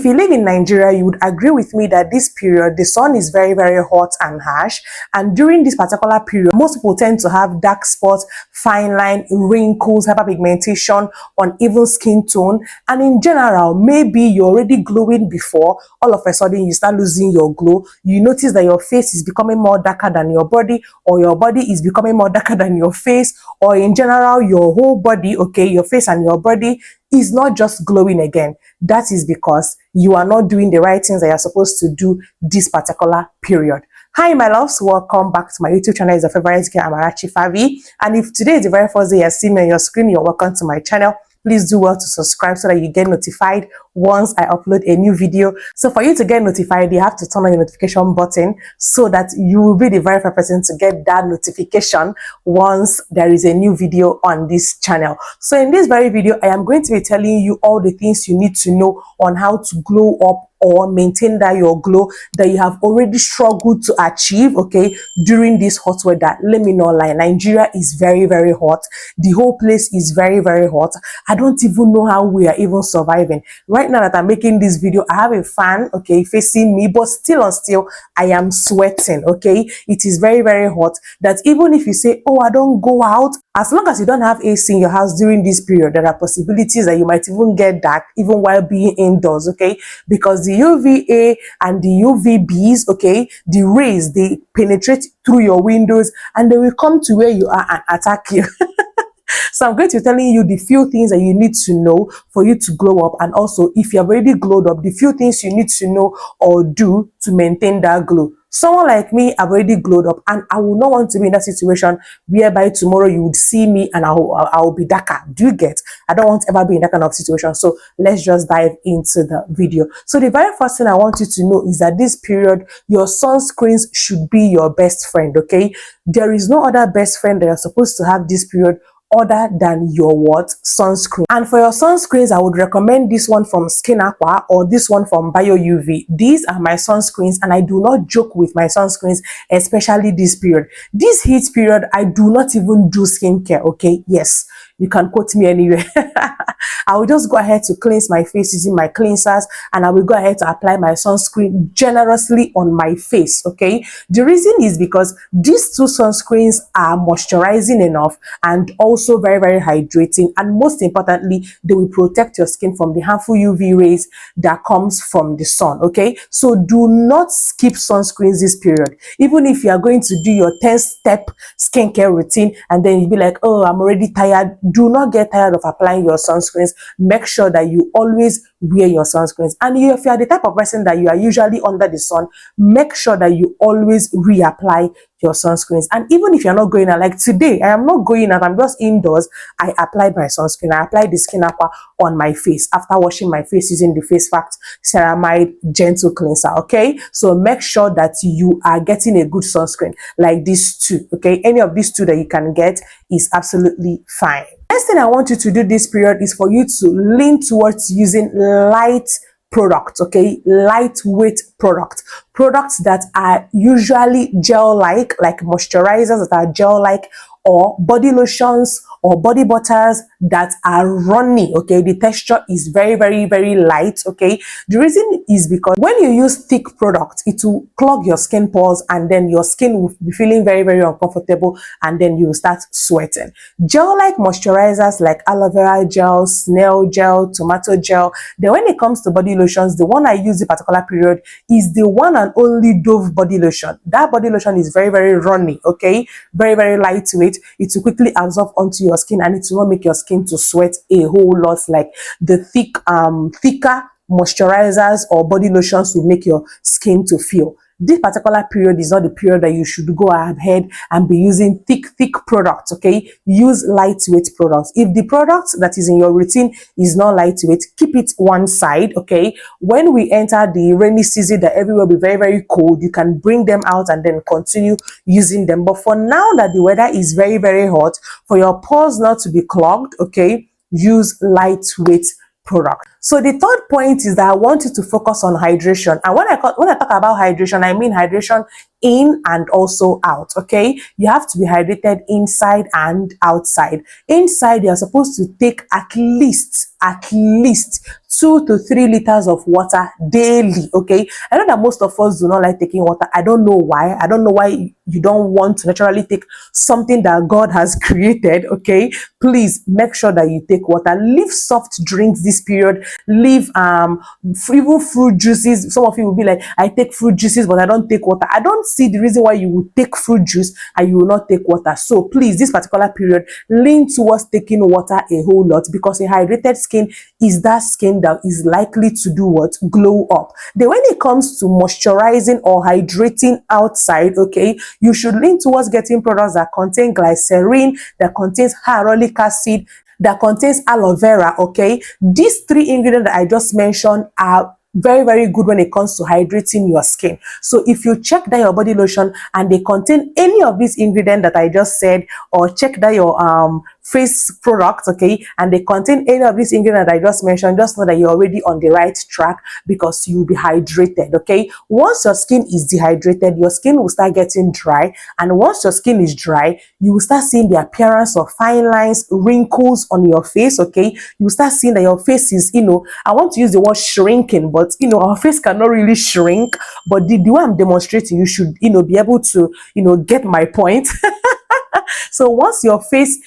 if you live in Nigeria, you would agree with me that this period, the sun is very, very hot and harsh. And during this particular period, most people tend to have dark spots, fine line, wrinkles, hyperpigmentation, uneven skin tone. And in general, maybe you're already glowing before, all of a sudden you start losing your glow. You notice that your face is becoming more darker than your body, or your body is becoming more darker than your face, or in general, your whole body, okay, your face and your body is not just glowing again. That is because you are not doing the right things that you're supposed to do this particular period. Hi my loves, welcome back to my YouTube channel. It's your favorite girl, Amarachi Favy. And if today is the very first day you're seeing me on your screen, you're welcome to my channel. Please do well to subscribe so that you get notified once I upload a new video. So for you to get notified, you have to turn on your notification button so that you will be the very first person to get that notification once there is a new video on this channel. So in this very video, I am going to be telling you all the things you need to know on how to glow up or maintain that your glow that you have already struggled to achieve, okay, during this hot weather. Let me not lie, Nigeria is very, very hot. The whole place is very, very hot. I don't even know how we are even surviving. Right now that I'm making this video, I have a fan, okay, facing me, but still I am sweating, okay. It is very, very hot that even if you say, oh, I don't go out, as long as you don't have AC in your house during this period, there are possibilities that you might even get dark even while being indoors, okay, because the UVA and the UVBs, okay, the rays, they penetrate through your windows and they will come to where you are and attack you. So I'm going to be telling you the few things that you need to know for you to glow up, and also if you have already glowed up, the few things you need to know or do to maintain that glow. Someone like me, I've already glowed up, and I will not want to be in that situation whereby tomorrow you would see me and I'll be darker. Do you get? I don't want to ever be in that kind of situation. So let's just dive into the video. So the very first thing I want you to know is that this period, your sunscreens should be your best friend, okay? There is no other best friend that you're supposed to have this period other than your sunscreen. And for your sunscreens, I would recommend this one from Skin Aqua or this one from Bio UV. These are my sunscreens, and I do not joke with my sunscreens, especially this period. This heat period, I do not even do skincare, okay? Yes, you can quote me anywhere. I will just go ahead to cleanse my face using my cleansers, and I will go ahead to apply my sunscreen generously on my face, okay? The reason is because these two sunscreens are moisturizing enough and also very, very hydrating, and most importantly, they will protect your skin from the harmful UV rays that comes from the sun, okay? So do not skip sunscreens this period. Even if you are going to do your 10-step skincare routine and then you'll be like, oh, I'm already tired, do not get tired of applying your sunscreens. Make sure that you always wear your sunscreens. And if you are the type of person that you are usually under the sun, make sure that you always reapply your sunscreens. And even if you're not going out, like today, I am not going out, I'm just indoors, I applied my sunscreen. I applied the Skin Aqua on my face after washing my face using the Face Fact Ceramide Gentle Cleanser, okay? So make sure that you are getting a good sunscreen like these two, okay? Any of these two that you can get is absolutely fine. Next thing I want you to do this period is for you to lean towards using light products, okay? Lightweight products that are usually gel-like, like moisturizers that are gel-like, or body lotions or body butters that are runny, okay? The texture is very, very, very light, okay? The reason is because when you use thick products, it will clog your skin pores, and then your skin will be feeling very, very uncomfortable, and then you will start sweating. Gel-like moisturizers like aloe vera gel, snail gel, tomato gel. Then when it comes to body lotions, the one I use in particular period is the one and only Dove body lotion. That body lotion is very, very runny, okay? Very, very lightweight. It will quickly absorb onto your skin, and it will not make your skin to sweat a whole lot like the thicker moisturizers or body lotions will make your skin to feel. This particular period is not the period that you should go ahead and be using thick products, okay? Use lightweight products. If the product that is in your routine is not lightweight, keep it one side, okay? When we enter the rainy season that everywhere will be very, very cold, you can bring them out and then continue using them. But for now that the weather is very, very hot, for your pores not to be clogged, okay, use lightweight product. So the third point is that I want you to focus on hydration. And when I talk about hydration, I mean hydration in and also out. Okay, you have to be hydrated inside and outside. Inside, you're supposed to take at least 2 to 3 liters of water daily. Okay, I know that most of us do not like taking water. I don't know why. I don't know why you don't want to naturally take something that God has created. Okay, please make sure that you take water. Leave soft drinks this period. Leave even fruit juices. Some of you will be like, I take fruit juices but I don't take water. I don't see the reason why you would take fruit juice and you will not take water. So please, this particular period, lean towards taking water a whole lot, because a hydrated skin is that skin that is likely to do what? Glow up. Then when it comes to moisturizing or hydrating outside, okay, you should lean towards getting products that contain glycerin, that contains hyaluronic acid, that contains aloe vera. Okay, these 3 ingredients that I just mentioned are very, very good when it comes to hydrating your skin. So if you check that your body lotion and they contain any of these ingredients that I just said, or check that your face product, okay, and they contain any of these ingredients that I just mentioned, just know that you're already on the right track, because you'll be hydrated. Okay, once your skin is dehydrated, your skin will start getting dry, and once your skin is dry, you will start seeing the appearance of fine lines, wrinkles on your face. Okay, you will start seeing that your face is, I want to use the word shrinking, but our face cannot really shrink. But the way I'm demonstrating, you should be able to get my point. So once your face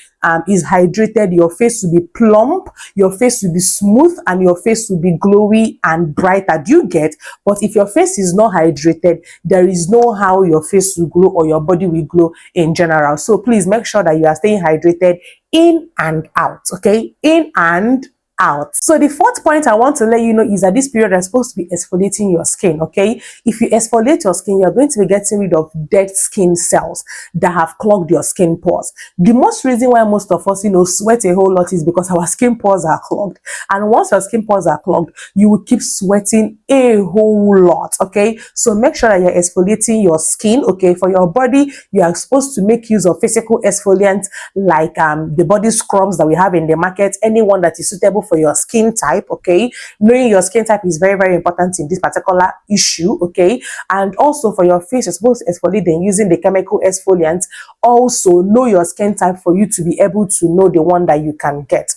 is hydrated, your face will be plump, your face will be smooth, and your face will be glowy and brighter. Do you get? But if your face is not hydrated, there is no how your face will glow or your body will glow in general. So please make sure that you are staying hydrated in and out. Okay, in and out. So the fourth point I want to let you know is that this period is supposed to be exfoliating your skin. Okay, if you exfoliate your skin, you're going to be getting rid of dead skin cells that have clogged your skin pores. The most reason why most of us sweat a whole lot is because our skin pores are clogged, and once your skin pores are clogged, you will keep sweating a whole lot. Okay, so make sure that you're exfoliating your skin. Okay, for your body, you are supposed to make use of physical exfoliants like the body scrubs that we have in the market, anyone that is suitable for your skin type. Okay, knowing your skin type is very, very important in this particular issue. Okay, and also for your face, you're supposed to exfoliate then using the chemical exfoliants. Also know your skin type for you to be able to know the one that you can get.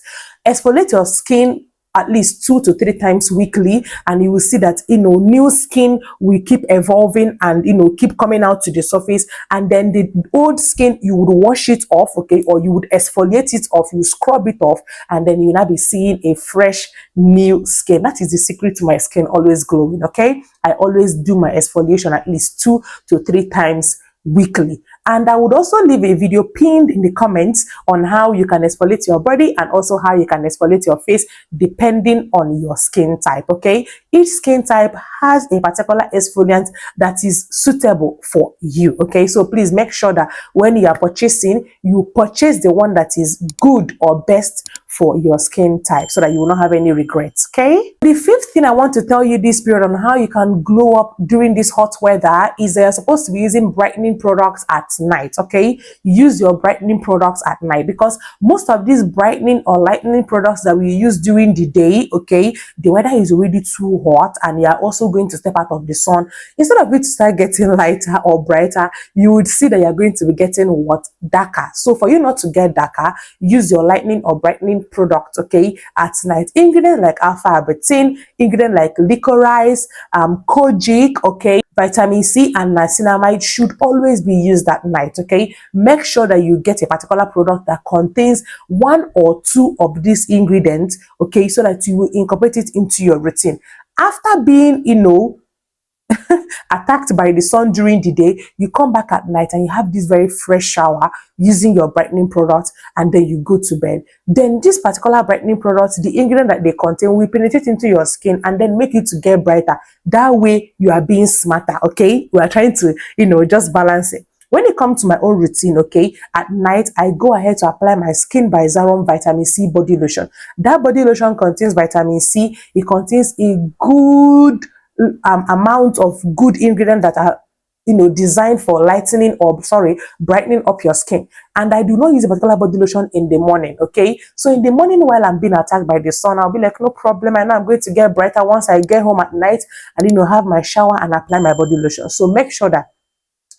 Exfoliate your skin at least 2 to 3 times weekly, and you will see that new skin will keep evolving and keep coming out to the surface. And then the old skin, you would wash it off, okay, or you would exfoliate it off, you scrub it off, and then you'll now be seeing a fresh new skin. That is the secret to my skin always glowing. Okay, I always do my exfoliation at least 2 to 3 times weekly. And I would also leave a video pinned in the comments on how you can exfoliate your body and also how you can exfoliate your face depending on your skin type. Okay, each skin type has a particular exfoliant that is suitable for you. Okay, so please make sure that when you are purchasing, you purchase the one that is good or best for your skin type, so that you will not have any regrets. Okay, the fifth thing I want to tell you this period on how you can glow up during this hot weather is that you're supposed to be using brightening products at night. Okay, use your brightening products at night, because most of these brightening or lightening products that we use during the day, okay, the weather is already too hot and you are also going to step out of the sun. Instead of it to start getting lighter or brighter, you would see that you're going to be getting what? Darker. So for you not to get darker, use your lightening or brightening product, okay, at night. Ingredients like alpha-arbutin, ingredients like licorice, kojic, okay, vitamin C and niacinamide should always be used at night. Okay, make sure that you get a particular product that contains 1 or 2 of these ingredients, okay, so that you will incorporate it into your routine. After being attacked by the sun during the day, you come back at night and you have this very fresh shower using your brightening products, and then you go to bed. Then this particular brightening products, the ingredient that they contain will penetrate into your skin and then make it to get brighter. That way you are being smarter. Okay, we are trying to just balance it. When it comes to my own routine, okay, at night, I go ahead to apply my Skin by Zaron Vitamin C body lotion. That body lotion contains vitamin C. It contains a good amount of good ingredients that are designed for lightening or brightening up your skin. And I do not use a particular body lotion in the morning. Okay, so in the morning while I'm being attacked by the sun, I'll be like, no problem, I know I'm going to get brighter once I get home at night and have my shower and apply my body lotion. So make sure that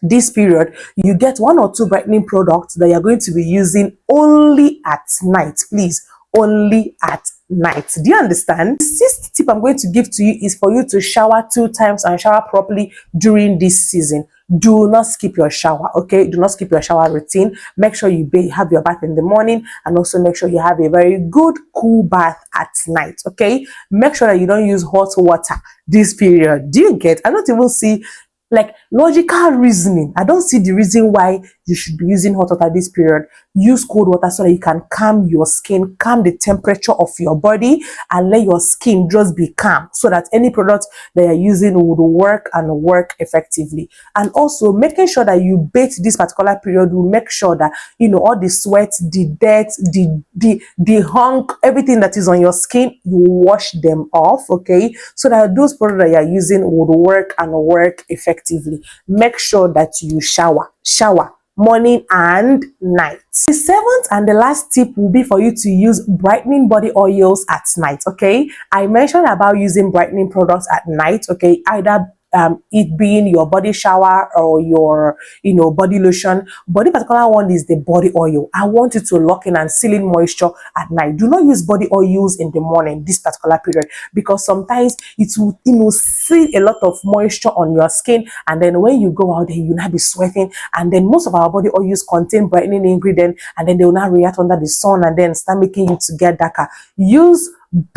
this period, you get 1 or 2 brightening products that you're going to be using only at night. Please, only at night. Do you understand? The 6th tip I'm going to give to you is for you to shower 2 times and shower properly during this season. Do not skip your shower, okay? Do not skip your shower routine. Make sure you have your bath in the morning, and also make sure you have a very good cool bath at night, okay? Make sure that you don't use hot water this period. Do you get? I don't even see like logical reasoning. I don't see the reason why you should be using hot water this period. Use cold water so that you can calm your skin, calm the temperature of your body, and let your skin just be calm so that any product that you're using would work and work effectively. And also making sure that you bathe this particular period will make sure that, you know, all the sweat, the dirt, the hunk, everything that is on your skin, you wash them off, okay? So that those products that you're using would work and work effectively. Make sure that you shower morning and night. The 7th and the last tip will be for you to use brightening body oils at night, okay? I mentioned about using brightening products at night, okay? Either it being your body shower or your, you know, body lotion, but the particular one is the body oil. I want you to lock in and seal in moisture at night. Do not use body oils in the morning this particular period, because sometimes it will, you know, seal a lot of moisture on your skin, and then when you go out there, you'll not be sweating, and then most of our body oils contain brightening ingredient, and then they will not react under the sun and then start making you to get darker. Use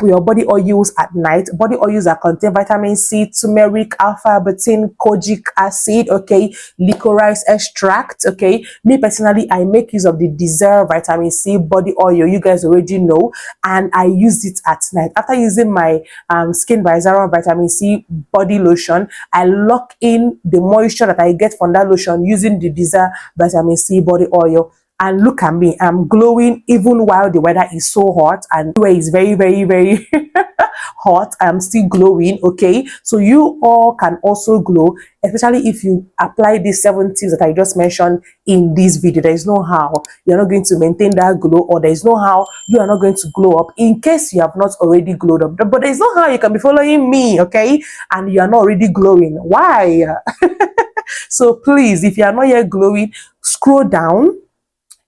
your body oils at night. Body oils that contain vitamin C, turmeric, alpha-betaine, kojic acid, okay, licorice extract, okay. Me personally, I make use of the Desire vitamin C body oil. You guys already know, and I use it at night. After using my Skin by Zara vitamin C body lotion, I lock in the moisture that I get from that lotion using the Desire vitamin C body oil. And look at me, I'm glowing even while the weather is so hot and where it's very, very, very hot. I'm still glowing, okay? So you all can also glow, especially if you apply these 7 tips that I just mentioned in this video. There is no how you're not going to maintain that glow, or there is no how you are not going to glow up in case you have not already glowed up. But there is no how you can be following me, okay, and you are not already glowing. Why? So please, if you are not yet glowing, scroll down,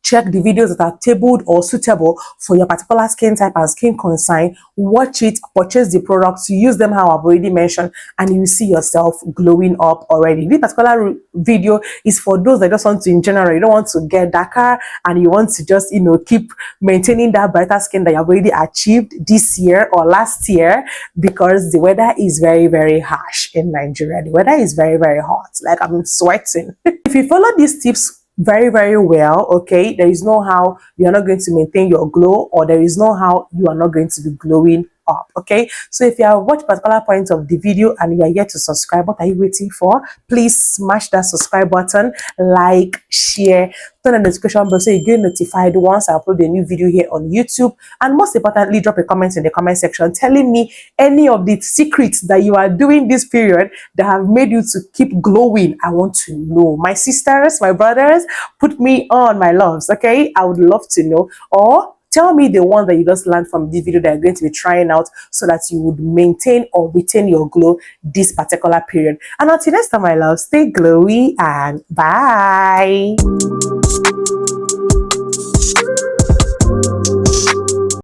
check the videos that are tabled or suitable for your particular skin type and skin concern. Watch it, purchase the products, use them how I've already mentioned, and you will see yourself glowing up already. This particular video is for those that just want to, in general, you don't want to get darker and you want to just, you know, keep maintaining that brighter skin that you have already achieved this year or last year, because the weather is very, very harsh in Nigeria. The weather is very, very hot. Like, I'm sweating. If you follow these tips very, very well, okay, there is no how you are not going to maintain your glow, or there is no how you are not going to be glowing up, okay? So if you have watched particular points of the video and you are yet to subscribe, what are you waiting for? Please smash that subscribe button, like, share, turn on the notification bell so you get notified once I upload a new video here on YouTube. And most importantly, drop a comment in the comment section telling me any of the secrets that you are doing this period that have made you to keep glowing. I want to know. My sisters, my brothers, put me on, my loves, okay? I would love to know. Or tell me the one that you just learned from this video that you're going to be trying out so that you would maintain or retain your glow this particular period. And until next time, my love, stay glowy and bye.